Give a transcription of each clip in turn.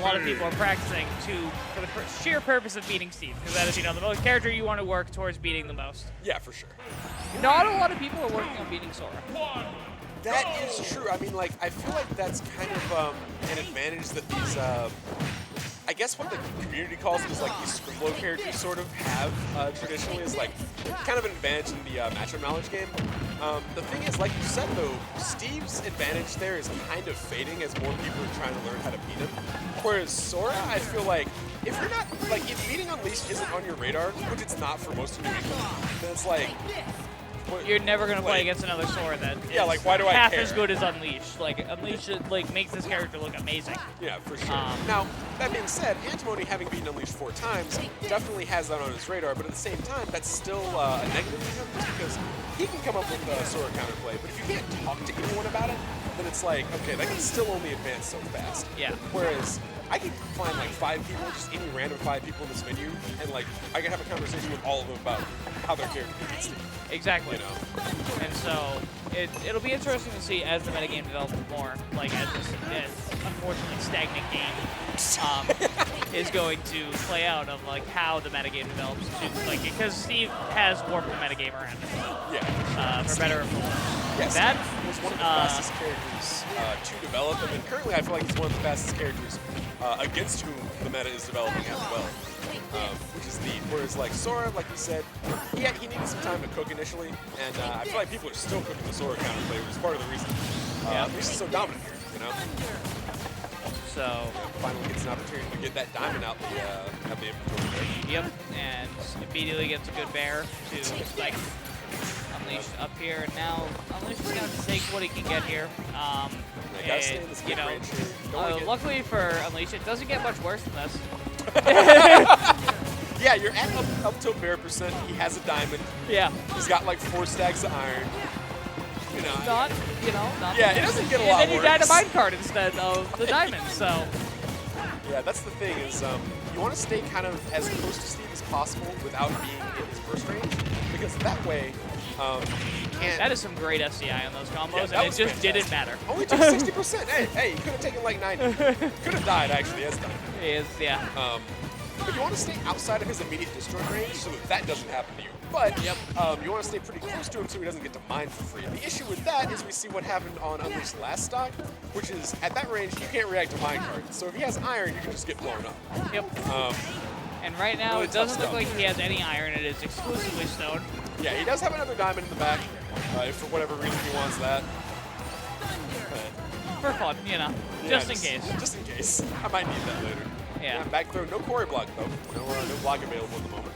lot of people are practicing for the sheer purpose of beating Steve, because that is, you know, the most character you want to work towards beating the most. Yeah, for sure. Not a lot of people are working on beating Sora. That is true. I mean, like, I feel like that's kind of an advantage that these, I guess what the community calls it is like these Scribblo characters sort of have traditionally is like kind of an advantage in the matchup knowledge game. The thing is, like you said though, Steve's advantage there is kind of fading as more people are trying to learn how to beat him. Whereas Sora, I feel like, if you're not, like, if beating Unleashed isn't on your radar, which it's not for most of the people, then it's like, you're never gonna play against another Sora that yeah, like, why do I half care? as good as Unleashed. Like, Unleashed like makes this character look amazing. Yeah, for sure. Now, that being said, Antimony, having beaten Unleashed 4 times, definitely has that on his radar, but at the same time, that's still a negative for him, just because he can come up with a Sora counterplay, but if you can't talk to anyone about it, then it's like, okay, that can still only advance so fast. Yeah. Whereas, I can find like 5 people, just any random 5 people in this menu, and like, I can have a conversation with all of them about how their character beats Steve. Exactly. You know? And so it'll be interesting to see as the metagame develops more, like as this unfortunately stagnant game is going to play out of like how the metagame develops too. Like, because Steve has warped the metagame around him. Yeah. For better or for worse. Yes, That was one of the fastest characters to develop, and currently I feel like he's one of the fastest characters against whom the meta is developing as well, which is neat. Whereas like Sora, like you said, he needed some time to cook initially, and I feel like people are still cooking the Sora counterplay, which is part of the reason he's so dominant here, you know? So finally gets an opportunity to get that diamond out the inventory there. Yep, and immediately gets a good bear to like Unleashed up here, and now Unleashed is going to take what he can get here. And, you know, luckily for Unleashed, it doesn't get much worse than this. Yeah, you're at up tilt bear percent. He has a diamond. Yeah. He's got like 4 stacks of iron. You know. Not. Yeah, it doesn't get a lot worse. And then you died a mine card instead of the diamond, so. Yeah, that's the thing is you want to stay kind of as close to Steve as possible without being in his burst range, because that way you can't. That is some great SCI on those combos, yeah, and it just didn't matter. Only took 60%. Hey, you could have taken like 90. Could have died actually as died. He is, yeah. But you want to stay outside of his immediate destroy range so that doesn't happen to you. But you want to stay pretty close to him so he doesn't get to mine for free. The issue with that is we see what happened on Unleashed last stock, which is at that range you can't react to mine cards. So if he has iron, you can just get blown up. Yep. And right now really it doesn't look like he has any iron. It is exclusively stone. Yeah, he does have another diamond in the back, if for whatever reason he wants that. For fun, you know, just in case. Just in case. I might need that later. Yeah. Back throw, no quarry block though. No block available at the moment.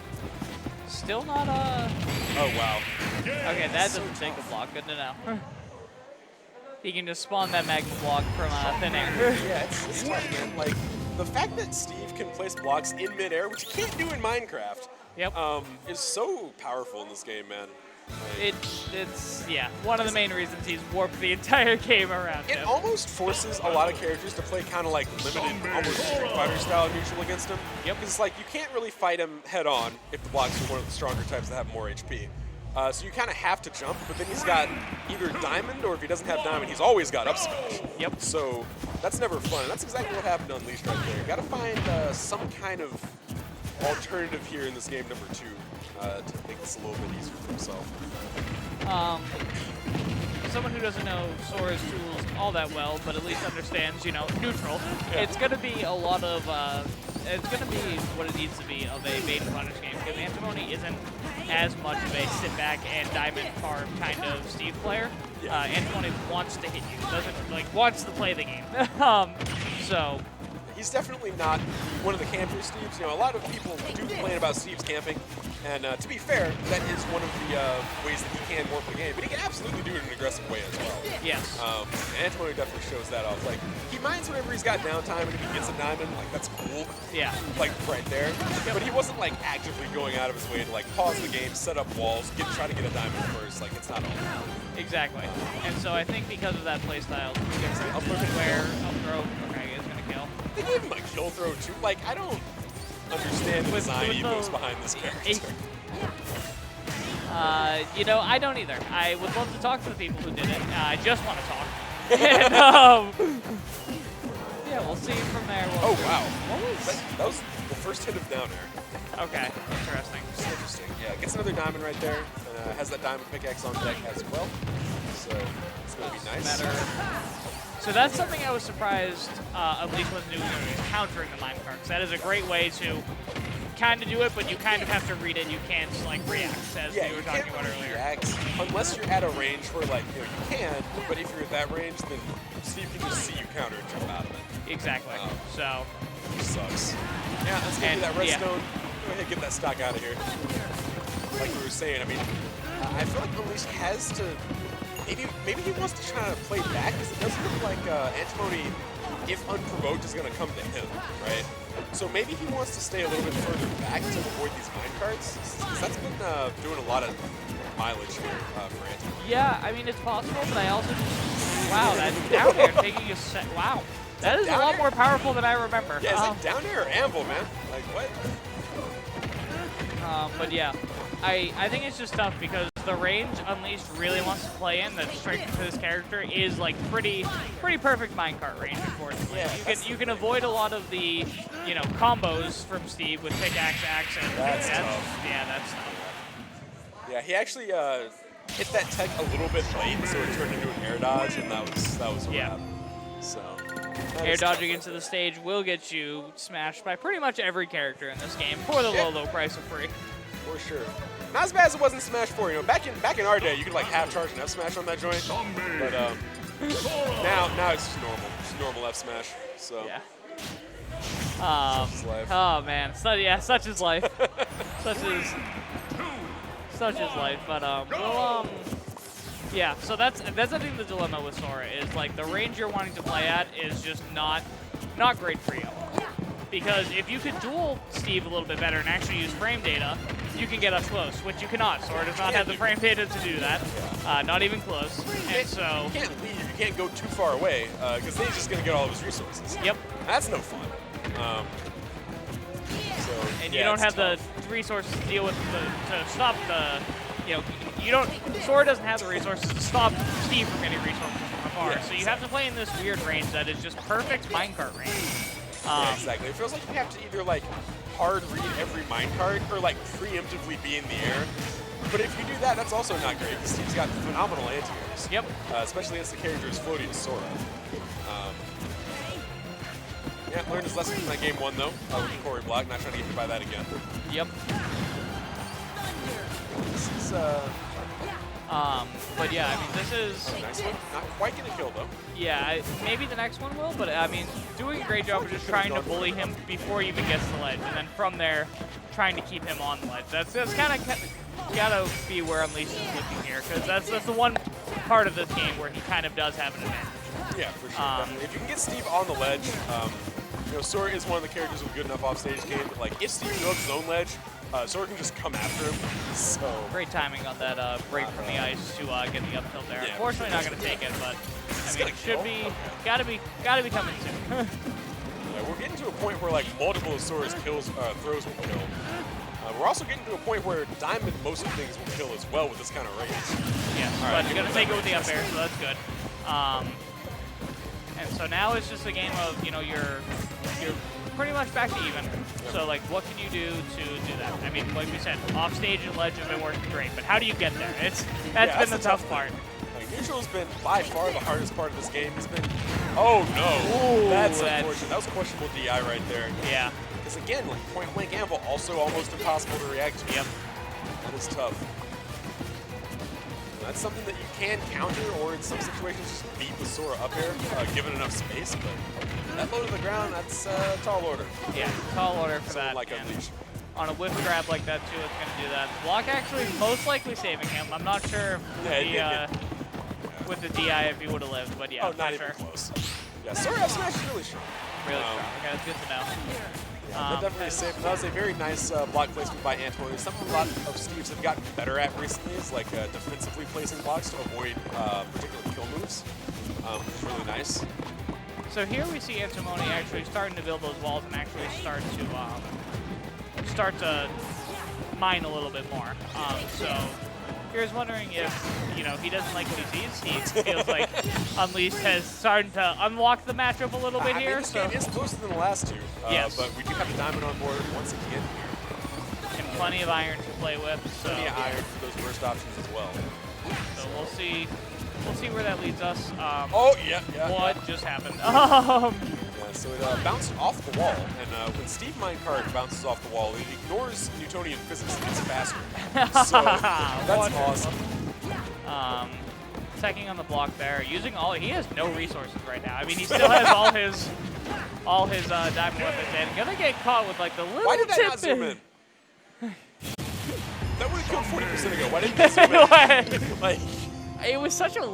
Still not Oh wow. Okay, that doesn't take the block. Good to know. He can just spawn that magma block from thin air. Yeah, it's tough, man. Like the fact that Steve can place blocks in midair, which you can't do in Minecraft, is so powerful in this game, man. Like, it's one of the main reasons he's warped the entire game around him. It almost forces a lot of characters to play kind of like limited, almost Street Fighter style neutral against him. Yep. Because like you can't really fight him head on if the blocks are one of the stronger types that have more HP. So you kind of have to jump, but then he's got either diamond, or if he doesn't have diamond, he's always got up smash. Yep. So that's never fun. And that's exactly what happened to Unleashed right there. You got to find some kind of alternative here in this game number 2 to make this a little bit easier for himself. Someone who doesn't know Sora's tools all that well, but at least understands, you know, neutral. Yeah. It's going to be a lot of, it's going to be what it needs to be of a bait and punish game, because Antimony isn't as much of a sit back and diamond farm kind of Steve player. Yeah. Antimony wants to hit you, doesn't, wants to play the game. So. He's definitely not one of the camper Steves. You know, a lot of people do complain about Steve's camping, and to be fair, that is one of the ways that he can warp the game, but he can absolutely do it in an aggressive way as well. Yes. Antimony definitely shows that off. Like, he minds whenever he's got downtime, and if he gets a diamond, like, that's cool. Yeah. Like, right there. Yep. But he wasn't, like, actively going out of his way to, like, pause the game, set up walls, try to get a diamond first. Like, it's not all that. Exactly. And so I think because of that playstyle, he gets an up throw, okay, is going to kill. They gave him a kill throw too. Like, I don't understand the design ethos behind this character. You know, I don't either. I would love to talk to the people who did it. I just want to talk. And, yeah, we'll see from there. Oh, wow. What was That was the first hit of down air. Okay, interesting. It's interesting. Yeah, gets another diamond right there. And has that diamond pickaxe on deck as well. So it's going to be nice. So that's something I was surprised, at least with new countering the mine carts. That is a great way to kind of do it, but you kind of have to read it. You can't like react, as we were talking about earlier. React, unless you're at a range where like you can, but if you're at that range, then Steve can just see you counter and jump out of it. Exactly. So. Which sucks. Yeah, let's go do that redstone. Go ahead and get that stock out of here. Like we were saying, I mean, I feel like Unleashed has to. Maybe he wants to try to play back, because it does look like Antimony, if unprovoked, is going to come to him, right? So maybe he wants to stay a little bit further back to avoid these minecarts, because that's been doing a lot of mileage here for Antimony. Yeah, I mean, it's possible, but I also just, wow, that down air taking a set, wow. That is a lot more powerful than I remember. Yeah, is that down air or anvil, man? Like, what? But yeah, I think it's just tough because the range Unleashed really wants to play in, that strength for this character is like pretty perfect minecart range, unfortunately. Yeah, you can avoid a lot of the, you know, combos from Steve with pickaxe, axe, and that's tough. Yeah, that's tough. Yeah, he actually hit that tech a little bit late, so it turned into an air dodge, and that was what happened. So air dodging into the stage will get you smashed by pretty much every character in this game for the low price of free. For sure. Not as bad as it was in Smash 4. You know, back in our day, you could like half charge and F smash on that joint. But now it's just normal. Just normal F smash. So yeah. Such is life. Oh man. So yeah, such is life. such is life. But yeah, so that's I think the dilemma with Sora is like the range you're wanting to play at is just not great for you. Because if you could duel Steve a little bit better and actually use frame data, you can get up close, which you cannot. Sora does not have the frame data to do that, not even close. And so you can't leave, you can't go too far away, because then he's just gonna get all of his resources. Yep. That's no fun. And you don't have the resources to deal with to stop the, you know, Sora doesn't have the resources to stop Steve from getting resources from afar. Yeah, so you have to play in this weird range that is just perfect minecart range. Yeah, exactly. It feels like you have to either like hard read every minecart or like preemptively be in the air. But if you do that, that's also not great because Steve's got phenomenal anti-airs. Yep. Especially as the character is floating to Sora. Yeah, learned his lesson from that game 1 though. With the Corey block, not trying to get hit by that again. Yep. This is but yeah, I mean, this is a nice one. Not quite gonna kill though. Yeah, maybe the next one will, but I mean, doing a great job of just trying to bully him before he even gets to the ledge, and then from there, trying to keep him on the ledge. That's kind of gotta be where Unleashed is looking here, because that's the one part of this game where he kind of does have an advantage. Yeah, for sure. Definitely. If you can get Steve on the ledge, you know, Sora is one of the characters with good enough offstage game. But like, if Steve knows his own ledge, Sora can just come after him. So great timing on that break from the ice to get the up tilt there. Yeah, unfortunately, not going to take it, but I mean, it should be gotta be coming soon. Yeah, we're getting to a point where like multiple of Sora's throws will kill. We're also getting to a point where Diamond most of the things will kill as well with this kind of range. Yeah, but you're going to take it with the up air, so that's good. And so now it's just a game of, you know, you're pretty much back to even. So, like, what can you do to do that? I mean, like we said, offstage and ledge have been working great, but how do you get there? That's been the tough part. Like, neutral's been by far the hardest part of this game. It's been, oh no, ooh, that's unfortunate. That was questionable DI right there. Yeah. Because again, like point blank anvil, also almost impossible to react to. Yep. That is tough. That's something that you can counter, or in some situations just beat with Sora up air, given enough space. But that low to the ground, that's a tall order. Yeah, tall order for that. Like Unleashed. On a whiff grab like that too, it's going to do that. Block actually most likely saving him. I'm not sure with the DI if he would have lived, but yeah. Oh, not even close. Yeah, Sora F smash is really strong. Really strong. Okay, that's good to know. Yeah, that definitely saved. That was a very nice block placement by Antimony. Something a lot of Steves have gotten better at recently is like defensively placing blocks to avoid particular kill moves, which is really nice. So here we see Antimony actually starting to build those walls and actually start to mine a little bit more. So If you're wondering if, he doesn't like what he sees, he feels like Unleashed has started to unlock the matchup a little bit here. This game is closer than the last two, yes. but we do have the diamond on board once again here. And plenty of iron to play with. So. Plenty of iron for those burst options as well. So we'll see where that leads us. What just happened? So it bounced off the wall, and when Steve Minecart bounces off the wall, it ignores Newtonian physics and it's faster. So that's awesome. Checking on the block there, using he has no resources right now. I mean, he still has all his diamond weapons, and gonna get caught with like the little. Why did that not zoom in? That would have killed 40% ago. Why didn't they zoom in? Like, it was such a